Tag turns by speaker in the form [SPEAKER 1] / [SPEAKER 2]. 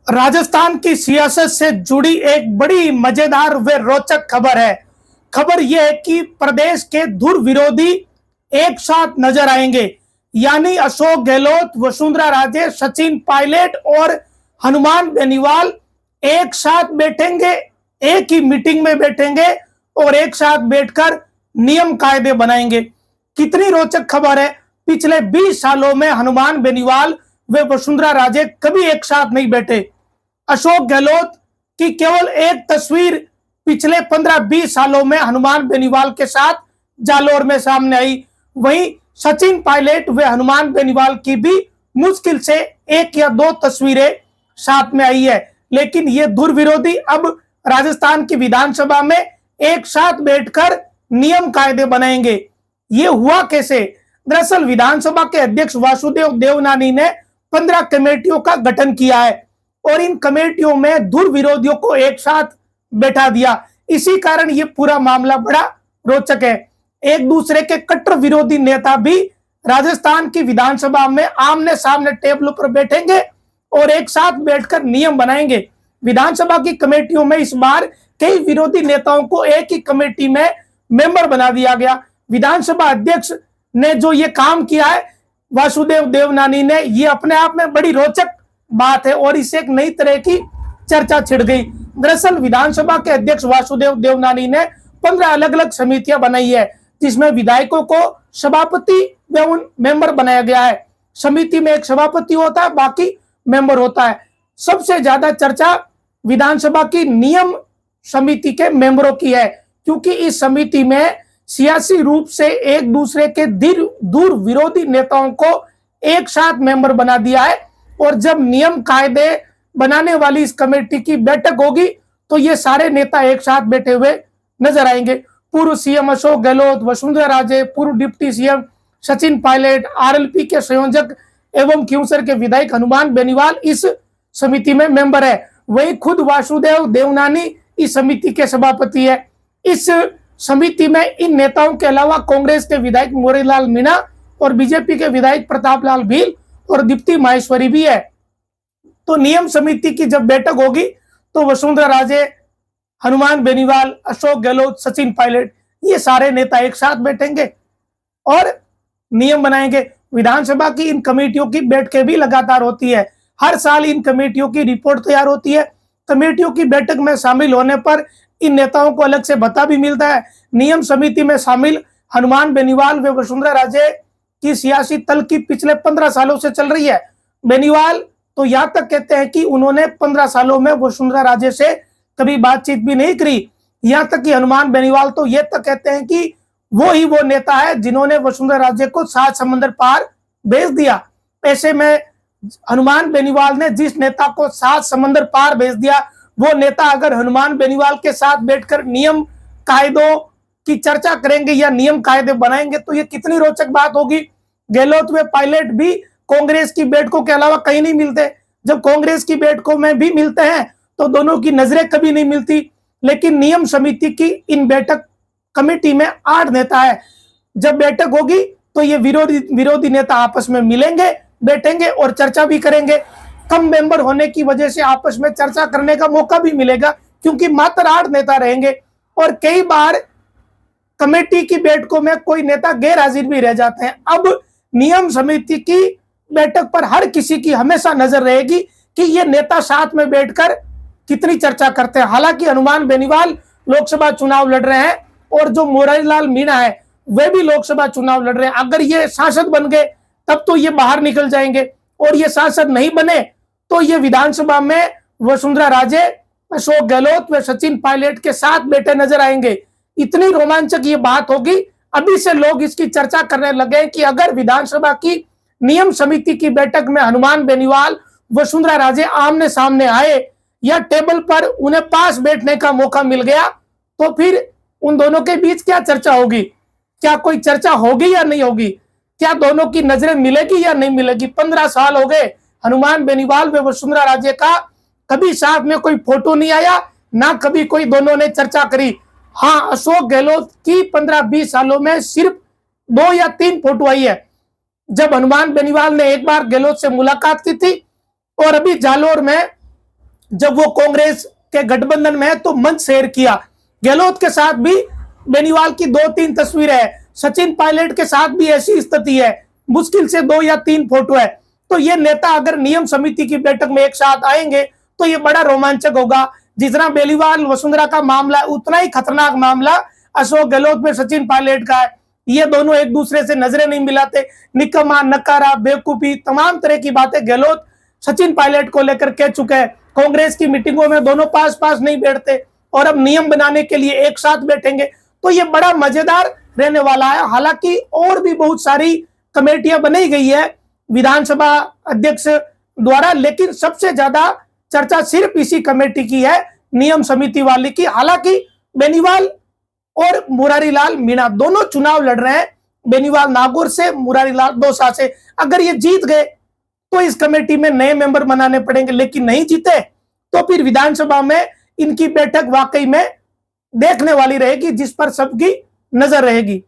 [SPEAKER 1] राजस्थान की सियासत से जुड़ी एक बड़ी मजेदार व रोचक खबर है। खबर यह है कि प्रदेश के धुर विरोधी एक साथ नजर आएंगे, यानी अशोक गहलोत, वसुंधरा राजे, सचिन पायलट और हनुमान बेनीवाल एक साथ बैठेंगे, एक ही मीटिंग में बैठेंगे और एक साथ बैठकर नियम कायदे बनाएंगे। कितनी रोचक खबर है। पिछले 20 सालों में हनुमान बेनीवाल व वसुंधरा राजे कभी एक साथ नहीं बैठे। अशोक गहलोत की केवल एक तस्वीर पिछले 15-20 सालों में हनुमान बेनीवाल के साथ जालोर में सामने आई। वहीं सचिन पायलट व हनुमान बेनीवाल की भी मुश्किल से एक या दो तस्वीरें साथ में आई है। लेकिन ये धुर विरोधी अब राजस्थान की विधानसभा में एक साथ बैठकर नियम कायदे बनाएंगे। ये हुआ कैसे? दरअसल विधानसभा के अध्यक्ष वासुदेव देवनानी ने 15 कमेटियों का गठन किया है और इन कमेटियों में धुर विरोधियों को एक साथ बैठा दिया। इसी कारण ये पूरा मामला बड़ा रोचक है। एक दूसरे के कट्टर विरोधी नेता भी राजस्थान की विधानसभा में आमने सामने टेबल पर बैठेंगे और एक साथ बैठकर नियम बनाएंगे। विधानसभा की कमेटियों में इस बार कई विरोधी नेताओं को एक ही कमेटी में मेंबर बना दिया गया। विधानसभा अध्यक्ष ने जो ये काम किया है वासुदेव देवनानी ने, ये अपने आप में बड़ी रोचक बात है और इससे एक नई तरह की चर्चा छिड़ गई। दरअसल विधानसभा के अध्यक्ष वासुदेव देवनानी ने 15 अलग अलग समितियां बनाई है, जिसमें विधायकों को सभापति व मेंबर बनाया गया है। समिति में एक सभापति होता है, बाकी मेंबर होता है। सबसे ज्यादा चर्चा विधानसभा की नियम समिति के मेंबरों की है, क्योंकि इस समिति में सियासी रूप से एक दूसरे के दूर विरोधी नेताओं को एक साथ मेंबर बना दिया है। और जब नियम कायदे बनाने वाली इस कमेटी की बैठक होगी तो ये सारे नेता एक साथ बैठे हुए नजर आएंगे। पूर्व सीएम अशोक गहलोत, वसुंधरा राजे, पूर्व deputy CM Sachin Pilot, RLP के संयोजक एवं खींवसर के विधायक हनुमान बेनीवाल इस समिति में मेंबर है। वहीं खुद वासुदेव देवनानी इस समिति के सभापति है। इस समिति में इन नेताओं के अलावा कांग्रेस के विधायक मोरीलाल मीणा और बीजेपी के विधायक प्रताप लाल भील और दीप्ति माहेश्वरी भी है। तो नियम समिति की जब बैठक होगी तो वसुंधरा राजे, हनुमान बेनीवाल, अशोक गहलोत, सचिन पायलट ये सारे नेता एक साथ बैठेंगे और नियम बनाएंगे। विधानसभा की इन कमेटियों की बैठकें भी लगातार होती है। हर साल इन कमेटियों की रिपोर्ट तैयार होती है। कमेटियों की बैठक में शामिल होने पर इन नेताओं को अलग से भत्ता भी मिलता है। नियम समिति में शामिल हनुमान बेनीवाल व वसुंधरा राजे की सियासी तलखी पिछले 15 सालों से चल रही है। बेनीवाल तो यहाँ तक कहते हैं कि उन्होंने 15 सालों में वसुंधरा राजे से कभी बातचीत भी नहीं करी। यहाँ तक कि हनुमान बेनीवाल तो ये तक कहते हैं कि वो नेता है जिन्होंने वसुंधरा राजे को 7 समंदर पार भेज दिया। ऐसे में हनुमान बेनीवाल ने जिस नेता को 7 समंदर पार भेज दिया, वो नेता अगर हनुमान बेनीवाल के साथ बैठकर नियम कायदों की चर्चा करेंगे या नियम कायदे बनाएंगे तो ये कितनी रोचक बात होगी। गहलोत व पायलट भी कांग्रेस की बैठकों के अलावा कहीं नहीं मिलते। जब कांग्रेस की बैठकों में भी मिलते हैं तो दोनों की नजरें कभी नहीं मिलती। लेकिन नियम समिति की इन बैठक कमेटी में 8 नेता है। जब बैठक होगी तो ये विरोधी नेता आपस में मिलेंगे, बैठेंगे और चर्चा भी करेंगे। कम मेंबर होने की वजह से आपस में चर्चा करने का मौका भी मिलेगा, क्योंकि मात्र 8 नेता रहेंगे और कई बार कमेटी की बैठकों में कोई नेता गैर हाजिर भी रह जाते हैं। अब नियम समिति की बैठक पर हर किसी की हमेशा नजर रहेगी कि ये नेता साथ में बैठकर कितनी चर्चा करते हैं। हालांकि हनुमान बेनीवाल लोकसभा चुनाव लड़ रहे हैं और जो मोरारीलाल मीणा है वे भी लोकसभा चुनाव लड़ रहे हैं। अगर ये सांसद बन गए तब तो ये बाहर निकल जाएंगे और ये सांसद नहीं बने तो ये विधानसभा में वसुंधरा राजे, अशोक गहलोत व सचिन पायलट के साथ बैठे नजर आएंगे। इतनी रोमांचक ये बात होगी। अभी से लोग इसकी चर्चा करने लगे कि अगर विधानसभा की नियम समिति की बैठक में हनुमान बेनीवाल, वसुंधरा राजे आमने सामने आए या टेबल पर उन्हें पास बैठने का मौका मिल गया तो फिर उन दोनों के बीच क्या चर्चा होगी? क्या कोई चर्चा होगी या नहीं होगी? क्या दोनों की नजरें मिलेगी या नहीं मिलेगी? 15 साल हो गए हनुमान बेनीवाल व वसुंधरा राजे का कभी साथ में कोई फोटो नहीं आया, ना कभी कोई दोनों ने चर्चा करी। हाँ, अशोक गहलोत की 15-20 सालों में सिर्फ 2 या 3 फोटो आई है। जब हनुमान बेनीवाल ने एक बार गहलोत से मुलाकात की थी और अभी जालोर में जब वो कांग्रेस के गठबंधन में है तो मंच शेयर किया। गहलोत के साथ भी बेनीवाल की 2-3 तस्वीरें है, सचिन पायलट के साथ भी ऐसी स्थिति है, मुश्किल से 2 या 3 फोटो है। तो ये नेता अगर नियम समिति की बैठक में एक साथ आएंगे तो ये बड़ा रोमांचक होगा। जितना बेनीवाल वसुंधरा का मामला है उतना ही खतरनाक मामला अशोक गहलोत में सचिन पायलट का है। ये दोनों एक दूसरे से नजरें नहीं मिलाते, निकम्मा, नकारा, बेवकूफी, तमाम तरह की बातें गहलोत सचिन पायलट को लेकर कह चुके हैं। कांग्रेस की मीटिंगों में दोनों पास पास नहीं बैठते और अब नियम बनाने के लिए एक साथ बैठेंगे, तो ये बड़ा मजेदार रहने वाला है। हालांकि और भी बहुत सारी कमेटियां बनाई गई है विधानसभा अध्यक्ष द्वारा, लेकिन सबसे ज्यादा चर्चा सिर्फ इसी कमेटी की है, नियम समिति वाली की। हालांकि बेनीवाल और मुरारीलाल मीणा दोनों चुनाव लड़ रहे हैं, बेनीवाल नागौर से, मुरारीलाल दौसा से। अगर ये जीत गए तो इस कमेटी में नए मेंबर बनाने पड़ेंगे, लेकिन नहीं जीते तो फिर विधानसभा में इनकी बैठक वाकई में देखने वाली रहेगी, जिस पर सबकी नजर रहेगी।